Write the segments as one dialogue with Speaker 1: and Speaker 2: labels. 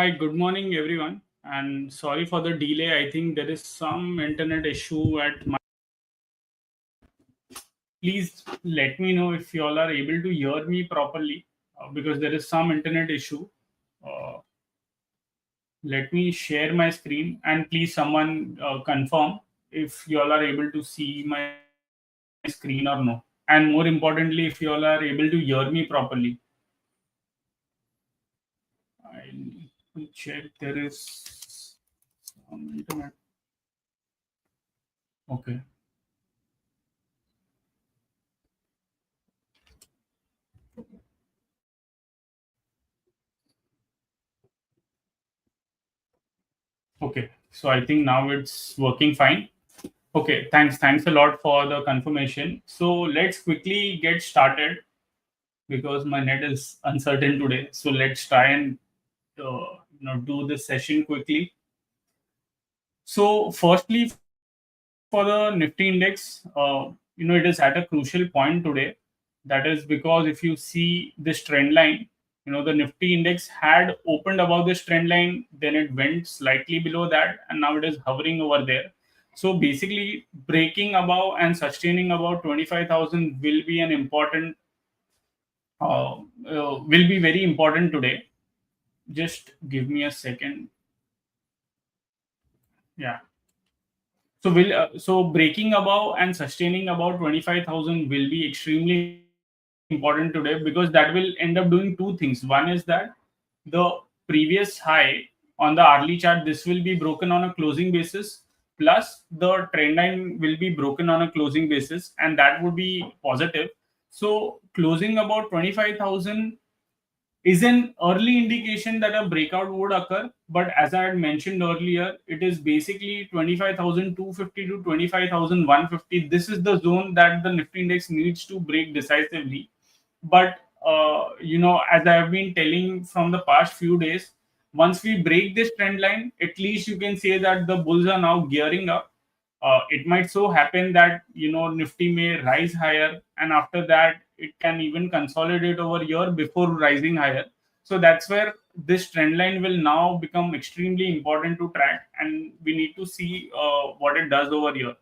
Speaker 1: Hi, good morning, everyone. And sorry for the delay. I think there is some internet issue at my. Please let me know if you all are able to hear me properly because there is some internet issue. Uh, Let me share my screen and please someone confirm if you all are able to see my screen or no. And more importantly, if you all are able to hear me properly. I'll check. There is some internet. Okay. Okay, so I think now it's working fine. Okay, thanks a lot for the confirmation. So let's quickly get started because my net is uncertain today. So let's try and do this session quickly. So firstly, for the Nifty index, it is at a crucial point today. That is because if you see this trend line, the Nifty index had opened above this trend line, then it went slightly below that, and now it is hovering over there. So basically, breaking above and sustaining above 25,000 will be an important, will be very important today. Just give me a second. Yeah. So breaking above and sustaining about 25,000 will be extremely important today because that will end up doing two things. One is that the previous high on the hourly chart, this will be broken on a closing basis, plus the trend line will be broken on a closing basis, and that would be positive. So closing about 25,000 is an early indication that a breakout would occur. But as I had mentioned earlier, it is basically 25,250 to 25,150. This is the zone that the Nifty index needs to break decisively. But as I have been telling from the past few days, once we break this trend line, at least you can say that the bulls are now gearing up. It might so happen that Nifty may rise higher, and after that it can even consolidate over here before rising higher. So that's where this trend line will now become extremely important to track, and we need to see what it does over here.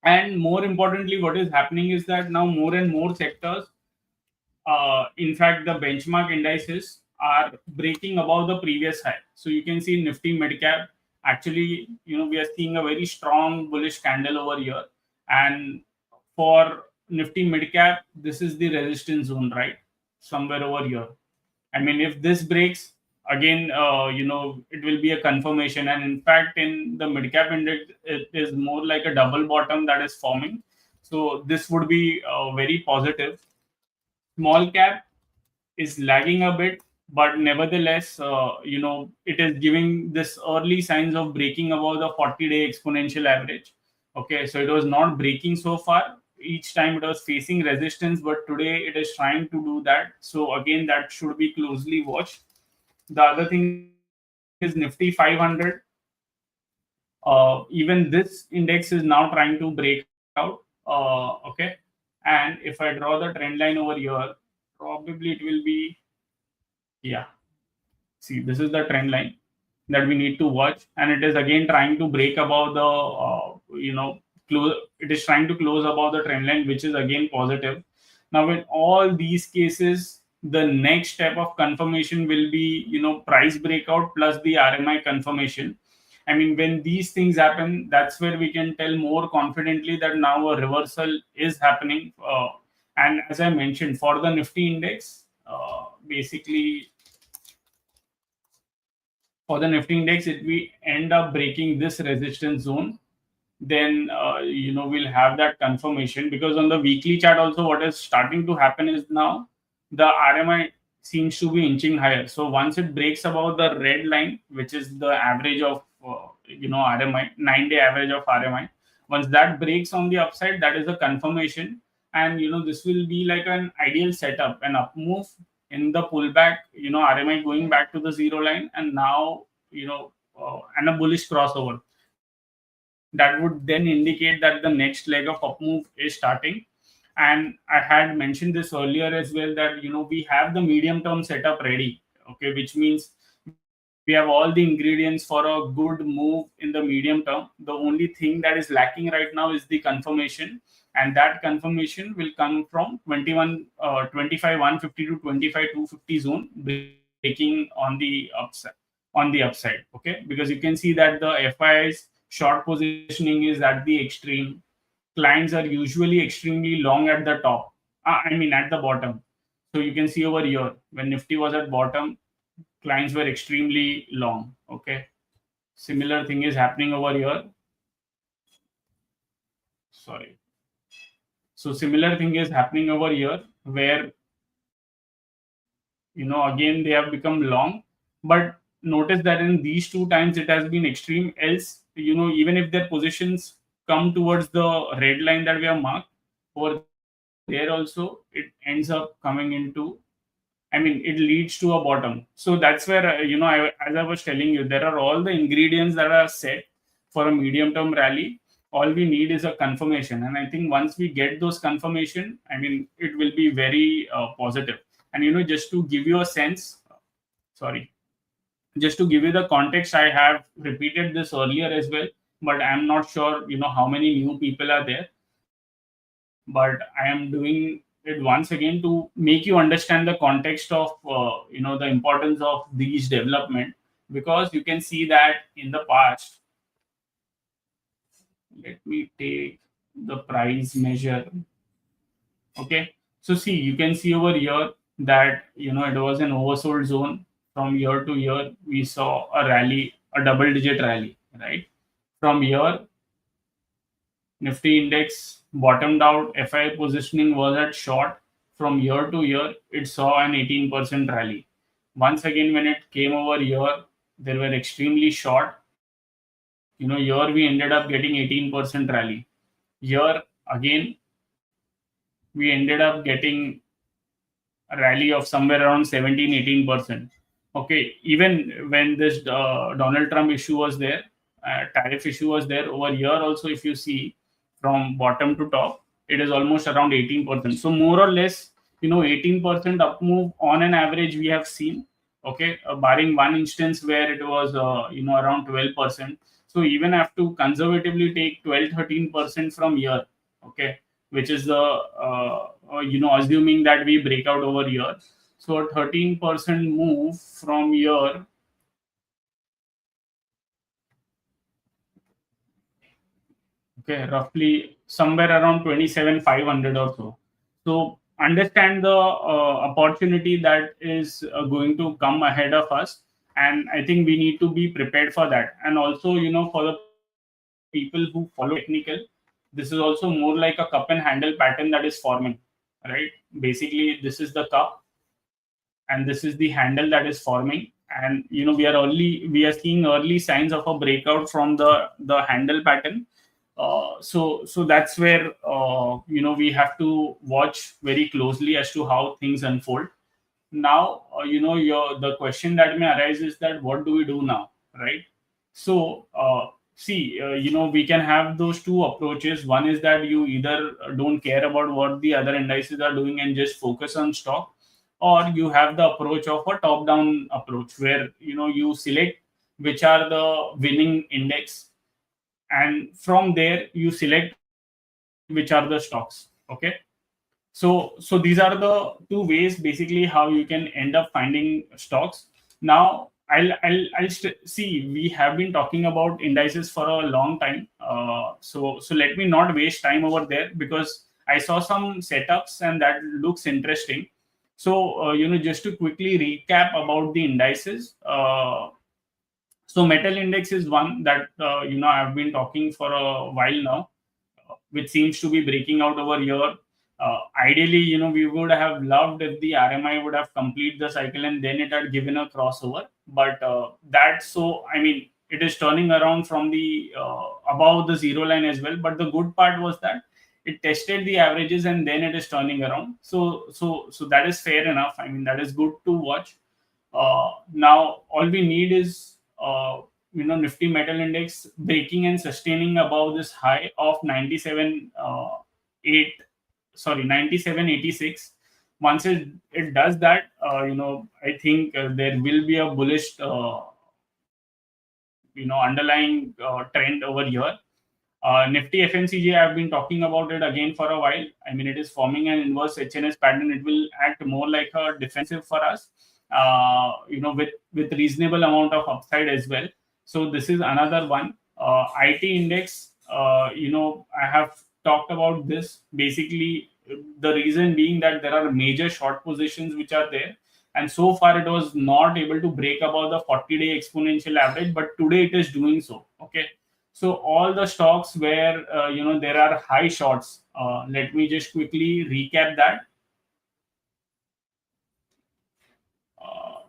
Speaker 1: And more importantly, what is happening is that now more and more sectors, in fact, the benchmark indices are breaking above the previous high. So you can see Nifty mid cap. Actually, we are seeing a very strong bullish candle over here. And for Nifty mid cap, this is the resistance zone, right? Somewhere over here. I mean, if this breaks again, it will be a confirmation. And in fact, in the mid cap index, it is more like a double bottom that is forming. So this would be very positive. Small cap is lagging a bit, but nevertheless, it is giving this early signs of breaking above the 40-day exponential average. Okay, so it was not breaking so far. Each time it was facing resistance, but today it is trying to do that. So again, that should be closely watched. The other thing is Nifty 500. Even this index is now trying to break out. Okay, and if I draw the trend line over here, probably it will be, yeah, see, this is the trend line that we need to watch, and it is again trying to break above the close. It is trying to close above the trend line, which is again positive. Now in all these cases, the next step of confirmation will be price breakout plus the RMI confirmation. I mean, when these things happen, that's where we can tell more confidently that now a reversal is happening. And as I mentioned, for the Nifty index, basically for the Nifty index, if we end up breaking this resistance zone, then we'll have that confirmation. Because on the weekly chart also, what is starting to happen is now the RMI seems to be inching higher. So once it breaks above the red line, which is the average of RMI, 9-day average of RMI, once that breaks on the upside, that is a confirmation. And this will be like an ideal setup, an up move in the pullback, RMI going back to the zero line, and now and a bullish crossover. That would then indicate that the next leg of up move is starting. And I had mentioned this earlier as well, that we have the medium term setup ready. Okay, which means we have We have all the ingredients for a good move in the medium term. The only thing that is lacking right now is the confirmation, and that confirmation will come from 25 150 to 25 250 zone breaking on the upside. Okay, because you can see that the FI's short positioning is at the extreme. Clients are usually extremely long at the top. I mean at the bottom. So you can see over here when Nifty was at bottom, clients were extremely long. Okay, similar thing is happening over here. Sorry. So similar thing is happening over here where again they have become long, but notice that in these two times it has been extreme. Else, even if their positions come towards the red line that we have marked over there, also it ends up coming into, I mean, it leads to a bottom. So that's where, as I was telling you, there are all the ingredients that are set for a medium term rally. All we need is a confirmation. And I think once we get those confirmation, I mean, it will be very positive. And, just to give you a sense, sorry, just to give you the context, I have repeated this earlier as well, but I'm not sure, how many new people are there. But I am doing it once again to make you understand the context of the importance of these development, because you can see that in the past. Let me take the price measure. Okay, so see, you can see over here that it was an oversold zone. From year to year we saw a rally, a double digit rally, right? From here Nifty index bottomed out. FI positioning was at short. From year to year, it saw an 18% rally. Once again, when it came over here, they were extremely short. Here we ended up getting 18% rally. Here again, we ended up getting a rally of somewhere around 17-18%. Okay, even when this Donald Trump issue was there, tariff issue was there, over here also, if you see from bottom to top, it is almost around 18%. So more or less, 18% up move on an average we have seen. Okay, barring one instance where it was around 12%. So even have to conservatively take 12-13% from here. Okay, which is the assuming that we break out over here. So a 13% move from here, okay, roughly somewhere around 27,500 or so. So understand the opportunity that is going to come ahead of us, and I think we need to be prepared for that. And also, for the people who follow technical, this is also more like a cup and handle pattern that is forming, right? Basically, this is the cup and this is the handle that is forming, and we are seeing early signs of a breakout from the handle pattern. So that's where we have to watch very closely as to how things unfold. Now the question that may arise is that what do we do now, right? So see, we can have those two approaches. One is that you either don't care about what the other indices are doing and just focus on stock, or you have the approach of a top down approach where you select which are the winning index, and from there you select which are the stocks. Okay, so these are the two ways basically how you can end up finding stocks. Now see, we have been talking about indices for a long time. So let me not waste time over there, because I saw some setups and that looks interesting. So just to quickly recap about the indices. So metal index is one that I've been talking for a while now, which seems to be breaking out over here. Ideally, we would have loved if the RMI would have completed the cycle and then it had given a crossover. But I mean, it is turning around from the above the zero line as well. But the good part was that it tested the averages and then it is turning around. So that is fair enough. I mean, that is good to watch. Now all we need is Nifty Metal Index breaking and sustaining above this high of 8 sorry 97.86. Once it does that, I think there will be a bullish underlying trend over here. Nifty FMCG, I've been talking about it again for a while. I mean, it is forming an inverse HNS pattern. It will act more like a defensive for us, with reasonable amount of upside as well. So this is another one. IT index, I have talked about this. Basically, the reason being that there are major short positions which are there, and so far it was not able to break above the 40-day exponential average, but today it is doing so. Okay, so all the stocks where there are high shorts. Let me just quickly recap that. Uh,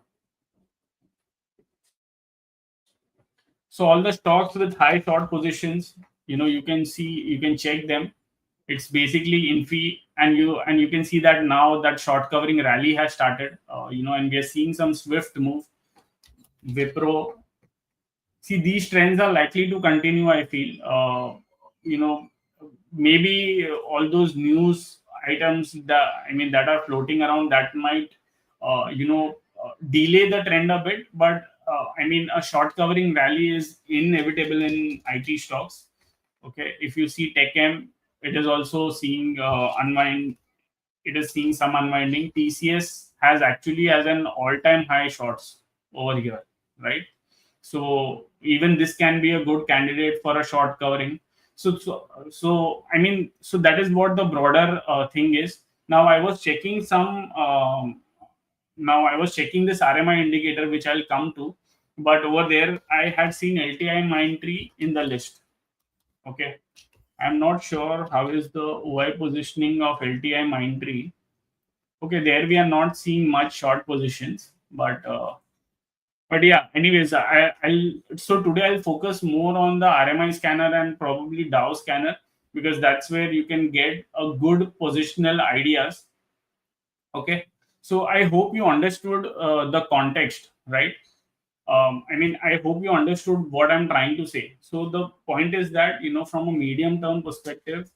Speaker 1: so all the stocks with high short positions, you can see, you can check them. It's basically Infi, and you can see that now that short covering rally has started. And we are seeing some swift move. Wipro, see, these trends are likely to continue, I feel. You know Maybe all those news items that are floating around, that might delay the trend a bit, but a short covering rally is inevitable in IT stocks. Okay, if you see TechM, it is also seeing unwind. It is seeing some unwinding. TCS has an all-time high shorts over here, right? So even this can be a good candidate for a short covering. So that is what the broader thing is. Now I was checking this RMI indicator, which I'll come to, but over there I had seen LTI Mindtree in the list. Okay, I'm not sure how is the OI positioning of LTI Mindtree. Okay, there we are not seeing much short positions, but yeah, anyways, so today I'll focus more on the RMI scanner and probably Dow scanner, because that's where you can get a good positional ideas. Okay, so I hope you understood the context, right? I hope you understood what I'm trying to say. So the point is that, from a medium term perspective,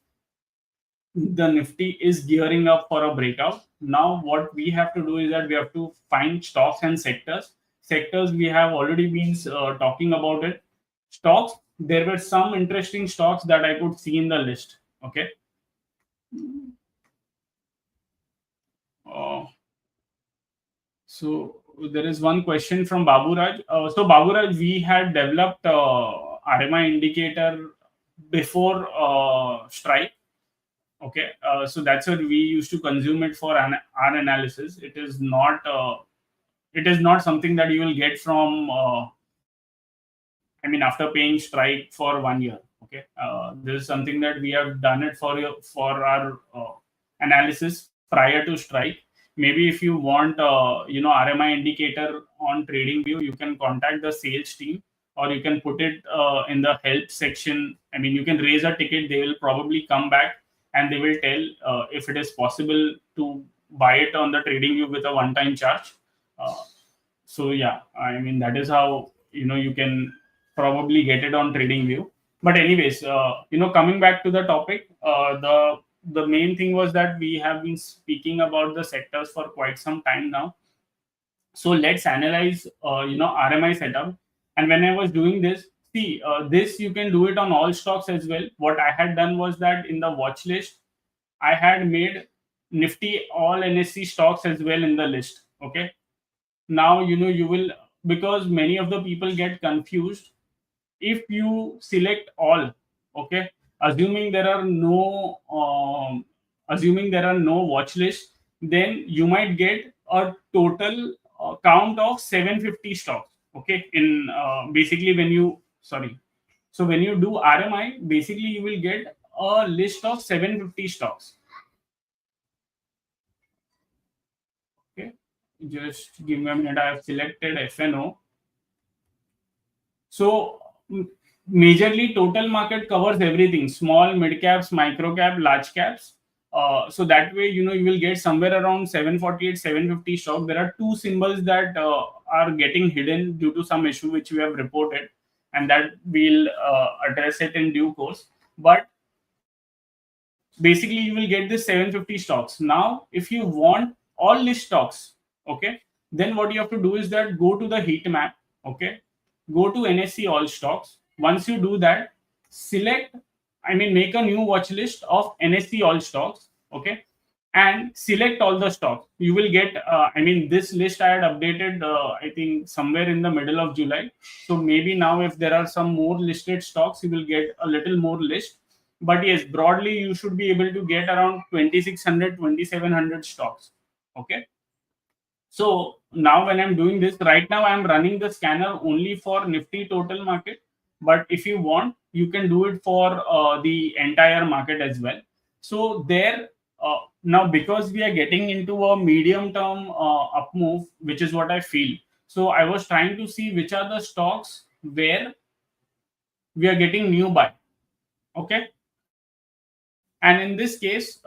Speaker 1: the Nifty is gearing up for a breakout. Now, what we have to do is that we have to find stocks and sectors. Sectors, we have already been talking about it. Stocks, there were some interesting stocks that I could see in the list. Okay. Uh, so there is one question from Babu Raj. So Babu Raj, we had developed RMI indicator before strike. Okay, so that's what we used to consume it for our analysis. It is not something that you will get from after paying strike for 1 year. Okay, this is something that we have done it for our analysis prior to strike. Maybe if you want RMI indicator on TradingView, you can contact the sales team, or you can put it in the help section. You can raise a ticket. They will probably come back and they will tell if it is possible to buy it on the TradingView with a one-time charge. Uh, so yeah, that is how you can probably get it on TradingView. But anyways, coming back to the topic, the main thing was that we have been speaking about the sectors for quite some time now. So let's analyze RMI setup. And when I was doing this, see, this you can do it on all stocks as well. What I had done was that in the watch list, I had made Nifty all NSE stocks as well in the list. Okay, now you will, because many of the people get confused. If you select all, okay, assuming there are no watch lists, then you might get a total count of 750 stocks. Okay, in basically when you sorry so when you do RMI, basically you will get a list of 750 stocks. Okay, just give me a minute. I have selected FNO. So majorly total market covers everything: small, mid caps, micro cap, large caps. So that way, you will get somewhere around 748, 750 stock. There are two symbols that are getting hidden due to some issue which we have reported, and that we'll address it in due course. But basically, you will get this 750 stocks. Now, if you want all list stocks, okay, then what you have to do is that go to the heat map. Okay, go to NSE all stocks. Once you do that, select, I mean, make a new watch list of NSE all stocks. Okay. And select all the stocks. You will get, I mean, this list I had updated, I think, somewhere in the middle of July. So maybe now, if there are some more listed stocks, you will get a little more list. But yes, broadly, you should be able to get around 2600, 2700 stocks. Okay. So now when I'm doing this, right now I'm running the scanner only for Nifty total market. But if you want, you can do it for the entire market as well. So there, now because we are getting into a medium term up move, which is what I feel. So I was trying to see which are the stocks where we are getting new buy. Okay. And in this case,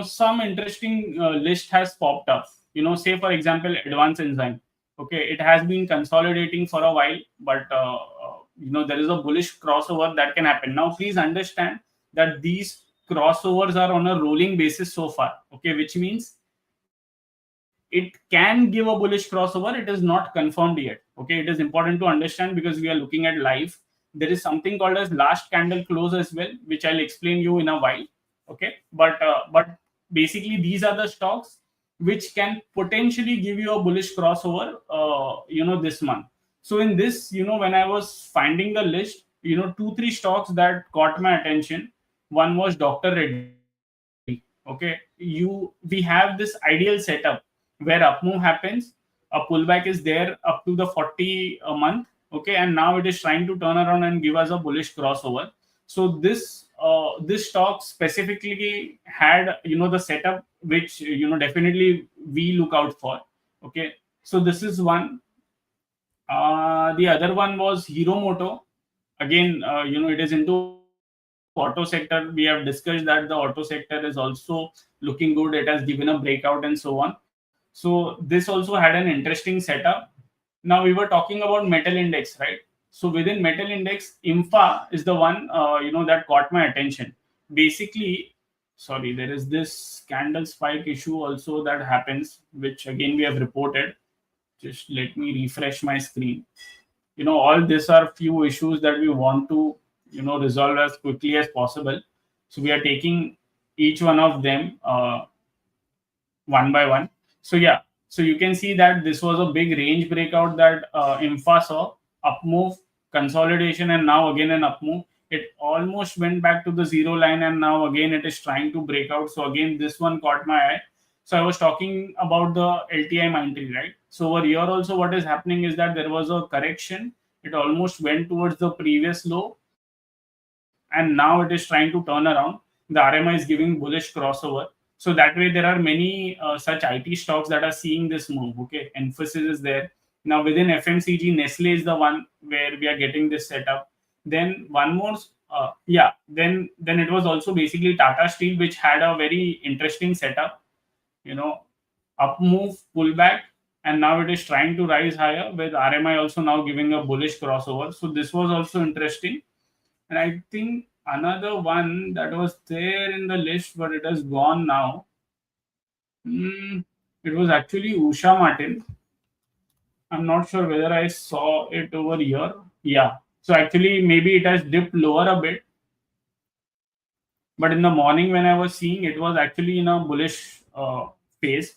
Speaker 1: some interesting list has popped up. Say for example, Advanced Enzyme. Okay, it has been consolidating for a while, but there is a bullish crossover that can happen. Now please understand that these crossovers are on a rolling basis so far. Okay, which means it can give a bullish crossover. It is not confirmed yet. Okay, it is important to understand because we are looking at live. There is something called as last candle close as well, which I'll explain you in a while. Okay, but basically these are the stocks which can potentially give you a bullish crossover this month. So in this, when I was finding the list, two three stocks that caught my attention. One was Dr. Reddy. Okay, we have this ideal setup where up move happens, a pullback is there up to the 40 a month. Okay, and now it is trying to turn around and give us a bullish crossover. So this stock specifically had the setup which definitely we look out for. Okay, so this is one. The other one was Hero Moto. Again, it is into auto sector. We have discussed that the auto sector is also looking good. It has given a breakout and so on. So this also had an interesting setup. Now we were talking about metal index, right? So within metal index, Infa is the one that caught my attention. Basically, sorry, there is this candle spike issue also that happens, which again we have reported. Just let me refresh my screen. All these are few issues that we want to resolve as quickly as possible. So we are taking each one of them one by one. So yeah, so you can see that this was a big range breakout that Infa saw, up move, consolidation, and now again an up move. It almost went back to the zero line, and now again it is trying to break out. So again, this one caught my eye. So I was talking about the LTI Mindtree, right? So over here also, what is happening is that there was a correction. It almost went towards the previous low, and now it is trying to turn around. The RMI is giving bullish crossover. So that way, there are many such IT stocks that are seeing this move. Okay, Emphasis is there. Now within FMCG, Nestle is the one where we are getting this setup. Then one more, yeah. Then it was also basically Tata Steel, which had a very interesting setup. You know, up move, pullback, and now it is trying to rise higher with RMI also now giving a bullish crossover. So this was also interesting. And I think another one that was there in the list, but it has gone now. It was actually Usha Martin. I'm not sure whether I saw it over here. Yeah. So actually, maybe it has dipped lower a bit. But in the morning, when I was seeing, it was actually in a bullish phase.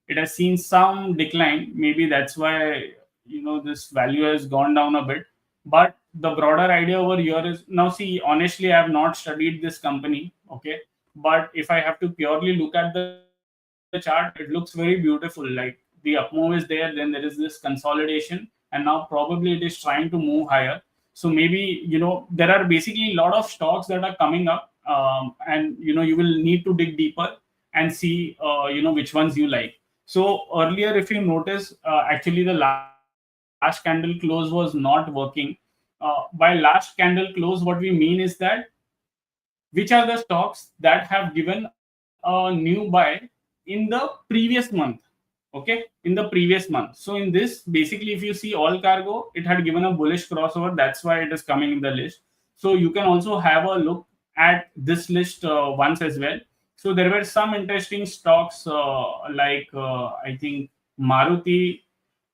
Speaker 1: It has seen some decline. Maybe that's why this value has gone down a bit. But the broader idea over here is now, see, honestly, I have not studied this company. Okay, but if I have to purely look at the chart, it looks very beautiful. Like the up move is there, then there is this consolidation, and now probably it is trying to move higher. So maybe there are basically a lot of stocks that are coming up, and you will need to dig deeper and see which ones you like. So earlier, if you notice, actually the last candle close was not working. By last candle close, what we mean is that which are the stocks that have given a new buy in the previous month. Okay, in the previous month. So in this, basically, if you see all cargo, it had given a bullish crossover. That's why it is coming in the list. So you can also have a look at this list once as well. So there were some interesting stocks like I think Maruti.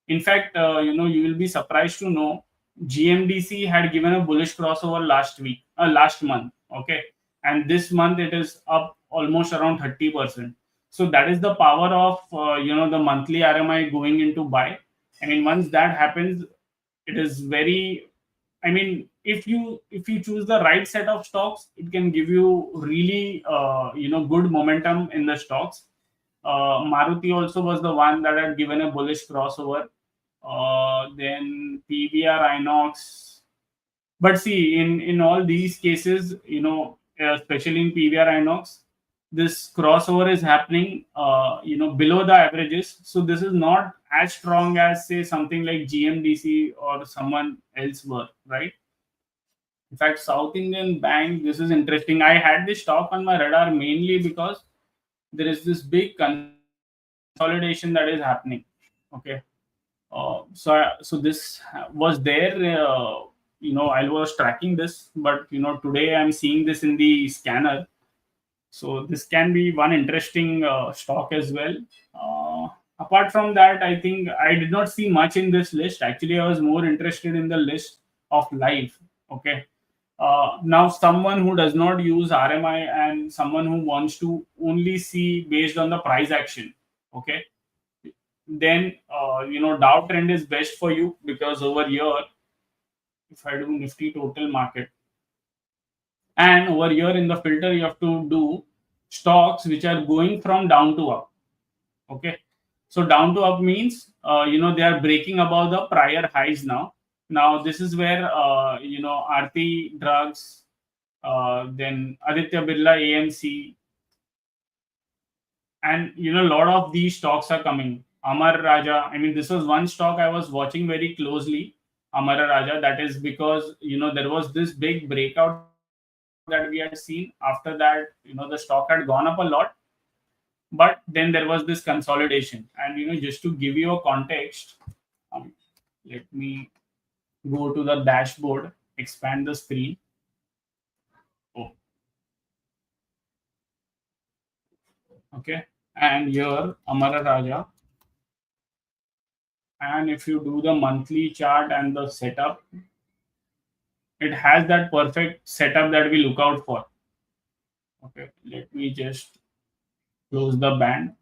Speaker 1: In fact, you will be surprised to know GMDC had given a bullish crossover last month. Okay, and this month it is up almost around 30%. So that is the power of the monthly RMI going into buy. I mean, once that happens, it is very. I mean, if you choose the right set of stocks, it can give you really good momentum in the stocks. Maruti also was the one that had given a bullish crossover. Then PVR Inox. But see, in all these cases, especially in PVR Inox, this crossover is happening, below the averages. So this is not as strong as say something like GMDC or someone else were, right? In fact, South Indian Bank, this is interesting. I had this stock on my radar mainly because there is this big consolidation that is happening. Okay, so this was there. I was tracking this, but today I'm seeing this in the scanner. So this can be one interesting stock as well. Apart from that, I think I did not see much in this list. Actually, I was more interested in the list of life. Okay. Now, someone who does not use RMI and someone who wants to only see based on the price action. Okay, then Dow trend is best for you, because over here, if I do Nifty total market, and over here in the filter you have to do stocks which are going from down to up. Okay, so down to up means they are breaking above the prior highs now. Now this is where Aarti Drugs, then Aditya Birla AMC, and a lot of these stocks are coming. Amar Raja, I mean, this was one stock I was watching very closely. Amar Raja, that is because there was this big breakout that we had seen. After that, the stock had gone up a lot, but then there was this consolidation. And just to give you a context, um, let me go to the dashboard, expand the screen. Oh, okay, and here Amara Raja. And if you do the monthly chart and the setup, it has that perfect setup that we look out for. Okay, let me just close the band.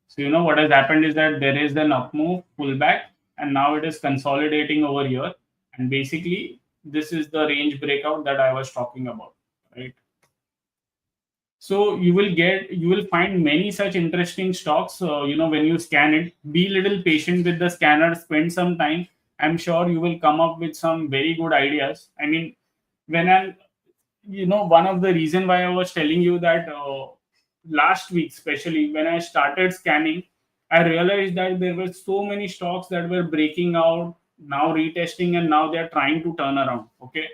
Speaker 1: So what has happened is that there is an up move, pullback, and now it is consolidating over here. And basically, this is the range breakout that I was talking about, right? So you will find many such interesting stocks. When you scan it, be little patient with the scanner, spend some time. I'm sure you will come up with some very good ideas. I mean, when I one of the reason why I was telling you that last week, especially when I started scanning, I realized that there were so many stocks that were breaking out, now retesting, and now they're trying to turn around. Okay,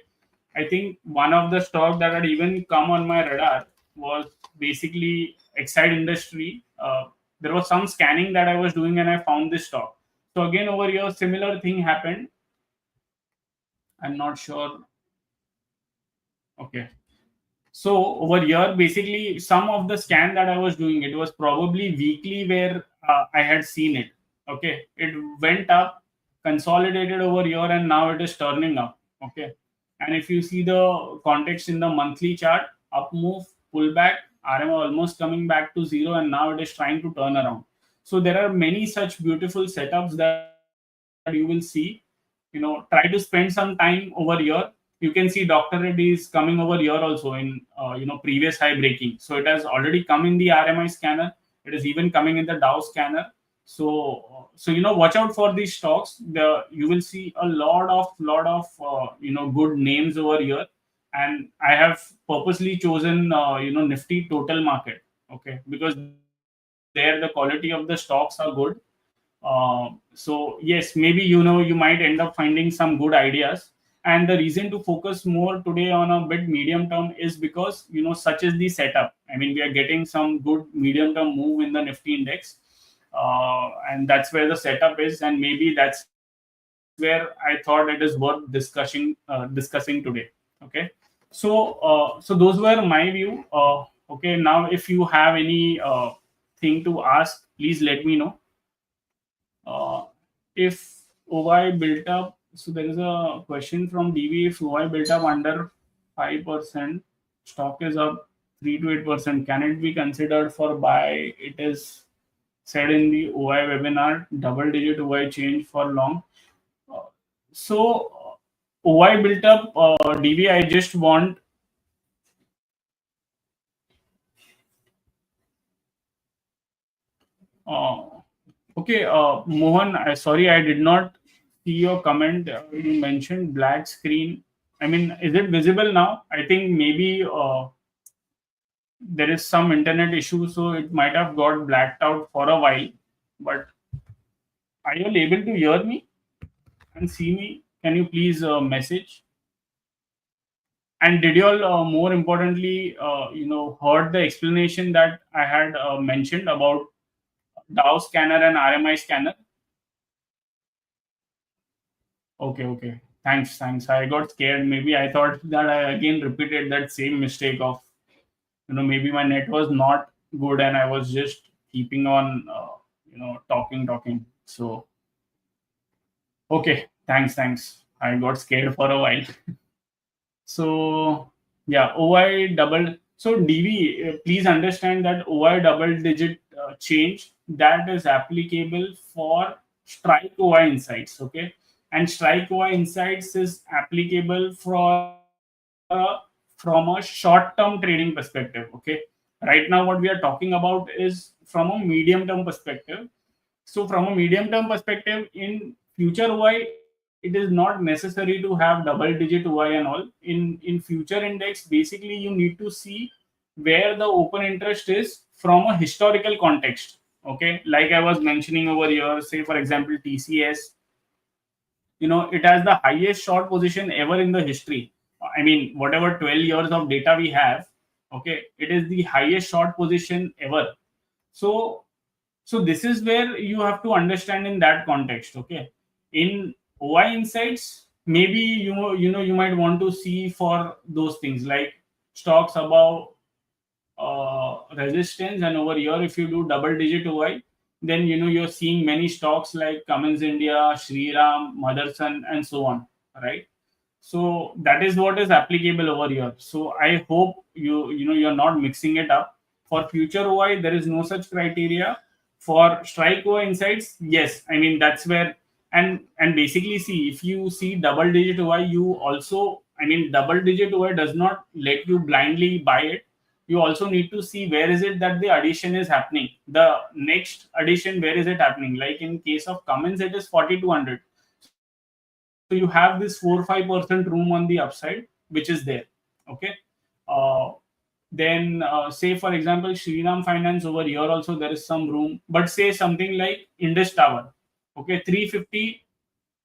Speaker 1: I think one of the stock that had even come on my radar was basically Excite Industry. There was some scanning that I was doing and I found this stock. So again, over here, similar thing happened. I'm not sure. Okay. So over here, basically, some of the scan that I was doing, it was probably weekly where I had seen it. Okay, it went up, consolidated over here, and now it is turning up. Okay, and if you see the context in the monthly chart, up move, pullback, RM almost coming back to zero, and now it is trying to turn around. So there are many such beautiful setups that you will see. Try to spend some time over here. You can see Dr. Reddy is coming over here also in previous high breaking. So it has already come in the RMI scanner. It is even coming in the Dow scanner. So watch out for these stocks. You will see a lot of good names over here. And I have purposely chosen Nifty total market. Okay, because there the quality of the stocks are good. So yes, maybe you might end up finding some good ideas. And the reason to focus more today on a bit medium term is because such is the setup. I mean, we are getting some good medium term move in the Nifty index, and that's where the setup is, and maybe that's where I thought it is worth discussing today. Okay, so those were my view. Okay, now if you have any thing to ask, please let me know. If OI built up So there is a question from DV. If OI built up under 5%, stock is up 3 to 8%. Can it be considered for buy? It is said in the OI webinar, double digit OI change for long. Uh, So OI built up DV. I just want uh, okay, Mohan. Sorry, I did not see your comment. You mentioned black screen. I mean, is it visible now? I think maybe there is some internet issue, so it might have got blacked out for a while. But are you all able to hear me and see me? Can you please message? And did you all, more importantly, heard the explanation that I had mentioned about DAO scanner and RMI scanner? Okay, okay. Thanks, thanks. I got scared. Maybe I thought that I again repeated that same mistake of, maybe my net was not good and I was just keeping on, talking. So, okay. Thanks, thanks. I got scared for a while. So, yeah, OI double. So, DV, please understand that OI double digit change that is applicable for strike OI insights. Okay. And strike OI insights is applicable from a short term trading perspective. Okay. Right now, what we are talking about is from a medium term perspective. So from a medium term perspective, in future OI, it is not necessary to have double digit OI and all. In future index, basically you need to see where the open interest is from a historical context. Okay, like I was mentioning over here, say for example TCS, it has the highest short position ever in the history. I mean, whatever 12 years of data we have, okay, it is the highest short position ever. So this is where you have to understand in that context. Okay, in OI insights, maybe you might want to see for those things like stocks above resistance, and over here if you do double digit OI, then you're seeing many stocks like Cummins India, Shriram, Motherson, and so on, right? So that is what is applicable over here. So I hope you're not mixing it up. For future OI, there is no such criteria. For strike OI insights, yes. I mean that's where, and basically see, if you see double digit OI, you also, I mean, double digit OI does not let you blindly buy it. You also need to see where is it that the addition is happening. The next addition, where is it happening? Like in case of Cummins, it is 4200. So you have this 4-5% room on the upside, which is there. Okay. Uh, then say for example Shriram Finance, over here also there is some room, but say something like Indus Tower. Okay, 350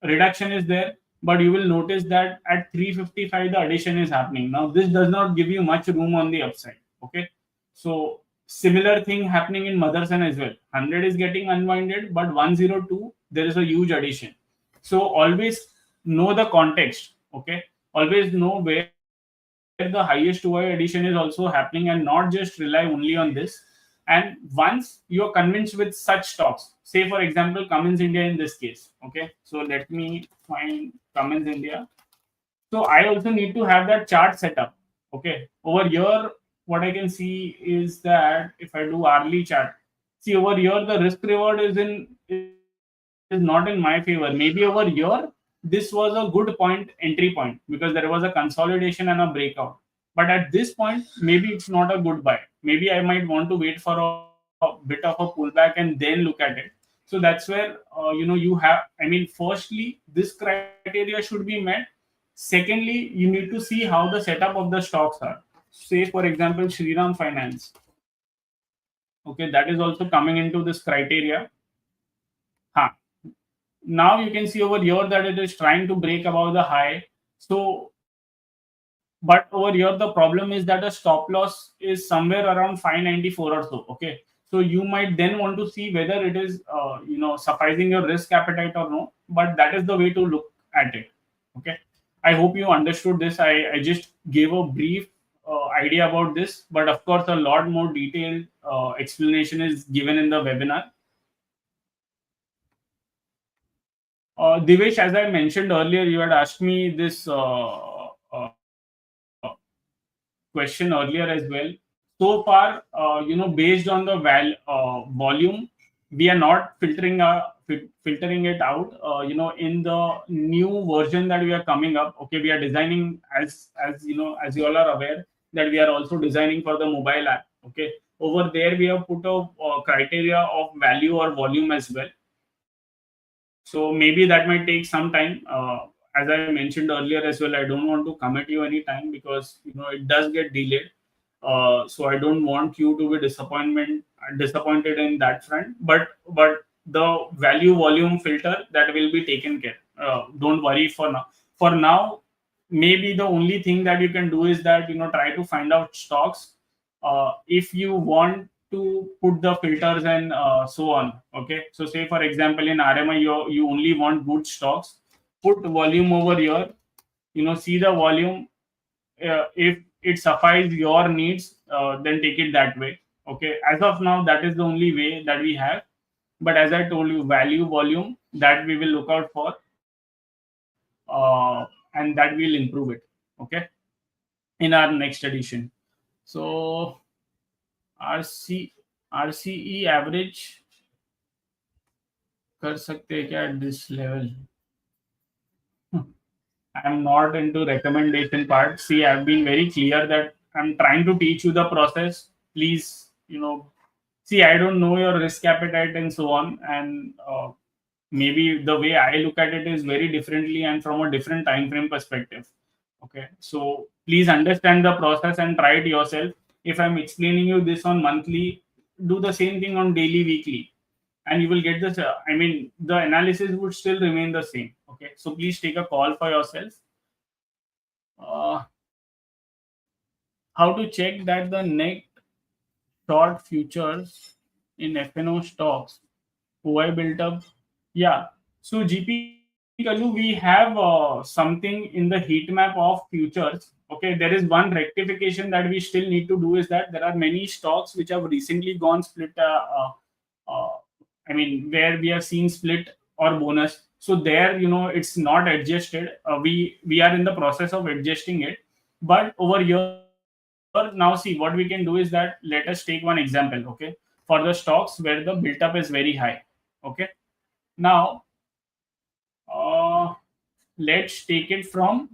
Speaker 1: reduction is there, but you will notice that at 355 the addition is happening. Now this does not give you much room on the upside. Okay, so similar thing happening in Motherson as well. 100 is getting unwinded, but 102 there is a huge addition. So always know the context. Okay, always know where the highest OI addition is also happening, and not just rely only on this. And once you are convinced with such stocks, say for example Cummins India in this case. Okay, so let me find Cummins India. So I also need to have that chart set up. Okay, over here what I can see is that if I do hourly chart, see over here the risk reward is not in my favor. Maybe over here this was a good entry point, because there was a consolidation and a breakout. But at this point, maybe it's not a good buy. Maybe I might want to wait for a bit of a pullback and then look at it. So that's where you have. I mean, firstly, this criteria should be met. Secondly, you need to see how the setup of the stocks are. Say for example Shriram Finance. Okay, that is also coming into this criteria. Huh. Now you can see over here that it is trying to break above the high. So but over here the problem is that the stop loss is somewhere around 594 or so. Okay, so you might then want to see whether it is sufficing your risk appetite or no. But that is the way to look at it. Okay, I hope you understood this. I just gave a brief idea about this, but of course a lot more detailed explanation is given in the webinar. Divesh, as I mentioned earlier, you had asked me this question earlier as well. So far, based on the volume, we are not filtering it out. In the new version that we are coming up, okay, we are designing, as you all are aware, that we are also designing for the mobile app. Okay, over there we have put a criteria of value or volume as well. So maybe that might take some time. As I mentioned earlier as well, I don't want to commit you any time because it does get delayed. So I don't want you to be disappointed in that front. But the value volume filter, that will be taken care. Don't worry for now. For now, maybe the only thing that you can do is that try to find out stocks. If you want to put the filters and so on. Okay, so say for example in RMI, you only want good stocks. Put volume over here. See the volume. If it suffices your needs, then take it that way. Okay, as of now, that is the only way that we have. But as I told you, value volume, that we will look out for, and that will improve it. Okay, in our next edition. So RC RCE average कर सकते हैं क्या at this level? I'm not into recommendation part. See, I've been very clear that I'm trying to teach you the process. Please, see, I don't know your risk appetite and so on, and maybe the way I look at it is very differently and from a different time frame perspective. Okay, so please understand the process and try it yourself. If I'm explaining you this on monthly, do the same thing on daily, weekly, and you will get this. I mean, the analysis would still remain the same. Okay, so please take a call for yourself. How to check that the net short futures in FNO stocks OI built up? Yeah. So GP Kalu, we have something in the heat map of futures. Okay, there is one rectification that we still need to do, is that there are many stocks which have recently gone split. Uh, I mean, where we have seen split or bonus. So there, it's not adjusted. We are in the process of adjusting it. But over here, now see what we can do is that let us take one example. Okay, for the stocks where the built up is very high. Okay, now uh, let's take it from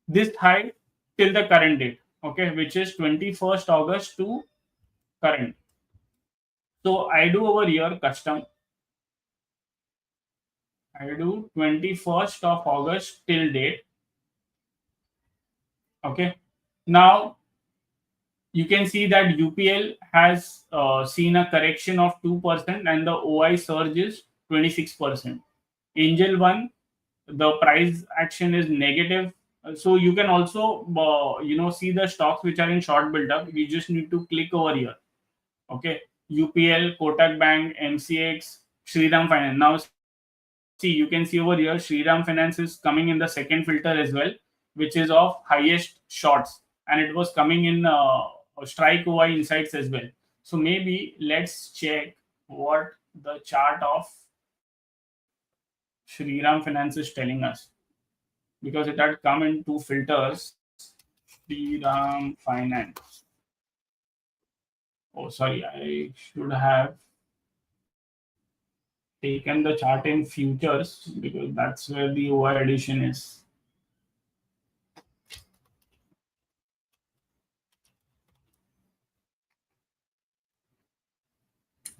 Speaker 1: this high till the current date. Okay, which is 21st August to current. So I do over here custom. I do 21st of August till date. Okay, now you can see that UPL has seen a correction of 2% and the OI surge is 26%. Angel 1, the price action is negative. So you can also see the stocks which are in short build up. We just need to click over here. Okay, UPL, Kotak Bank, MCX, Shriram Finance. Now see, you can see over here Shriram Finance is coming in the second filter as well, which is of highest shorts, and it was coming in strike OI insights as well. So maybe let's check what the chart of Shriram Finance is telling us, because it had come in two filters. Shriram Finance. Oh, sorry, I should have taken the chart in futures because that's where the OI addition is.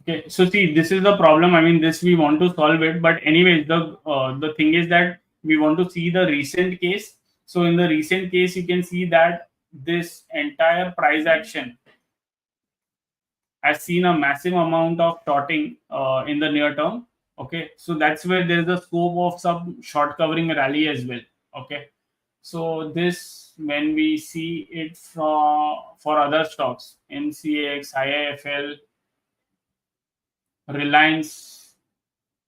Speaker 1: Okay, so see, this is the problem. I mean, this we want to solve it, but anyways, the thing is that we want to see the recent case. So in the recent case, you can see that this entire price action has seen a massive amount of shorting in the near term. Okay, so that's where there's a scope of some short covering rally as well. Okay, so this, when we see it for other stocks, MCX, IIFL, Reliance.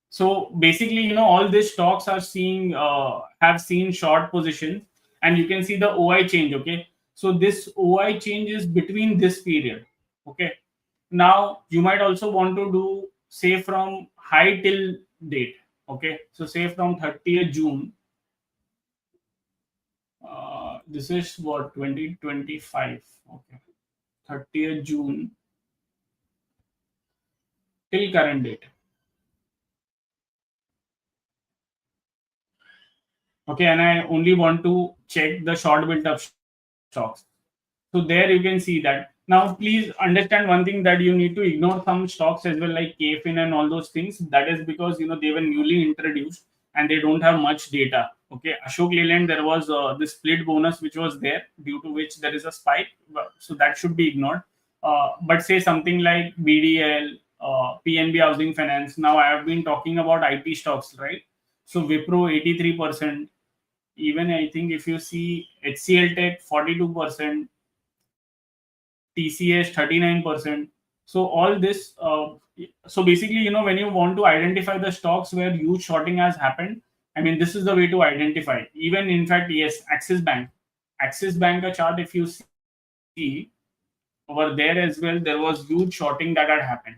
Speaker 1: So basically, all these stocks are seeing have seen short positions, and you can see the OI change. Okay, so this OI change is between this period. Okay, now you might also want to do say from high till date. Okay, so say from 30th June, this is what 2025. Okay, 30th June till current date. Okay, and I only want to check the short built up stocks. So there you can see that. Now, please understand one thing, that you need to ignore some stocks as well, like KFIN and all those things. That is because they were newly introduced and they don't have much data. Okay, Ashok Leyland, there was this split bonus which was there, due to which there is a spike. So that should be ignored. But say something like BDL, PNB Housing Finance. Now I have been talking about IT stocks, right? So Wipro 83%. Even I think if you see HCL Tech 42%, TCS 39%. So all this, so basically, when you want to identify the stocks where huge shorting has happened, I mean, this is the way to identify. Even in fact, yes, Axis Bank, a chart, if you see over there as well, there was huge shorting that had happened.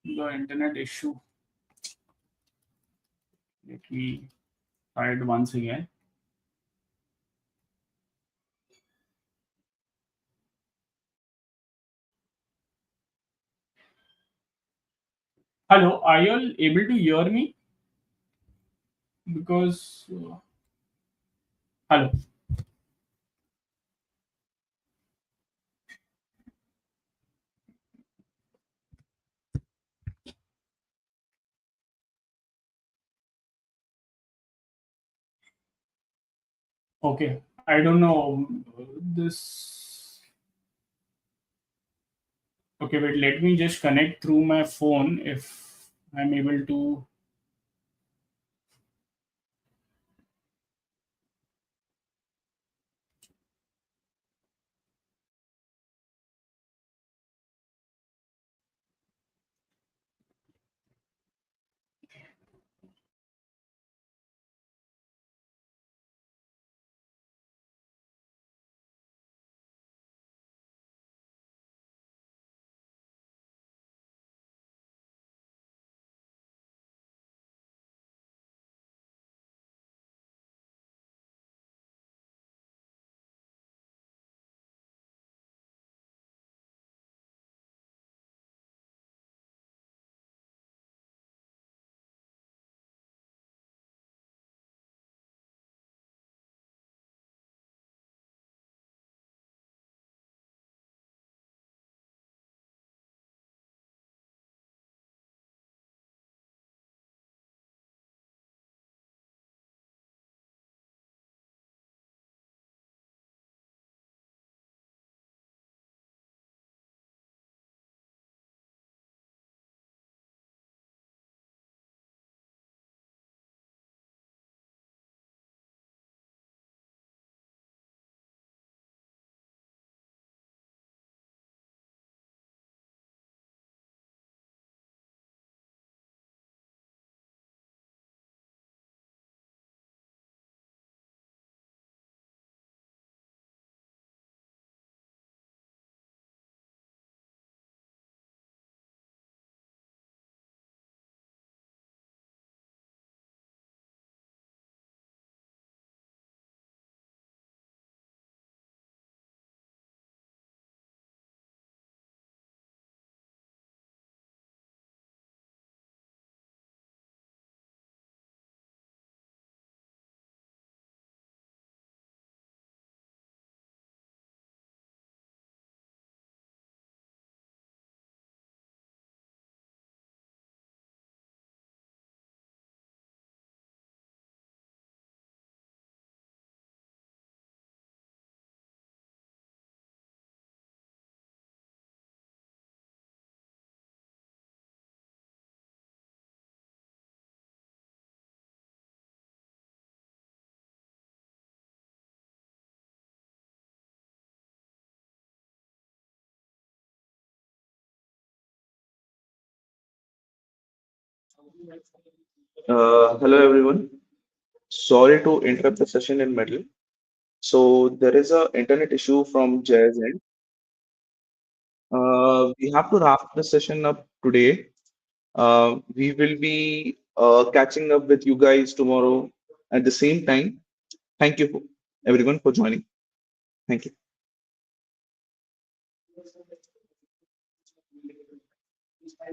Speaker 1: The internet issue. Let me try it once again. Hello, are you all able to hear me? Because hello. Okay, I don't know this. Okay, wait, let me just connect through my phone if I'm able to.
Speaker 2: Hello everyone. Sorry to interrupt the session in middle. So there is a internet issue from Jay's end. We have to wrap the session up today. We will be catching up with you guys tomorrow at the same time. Thank you, everyone, for joining. Thank you.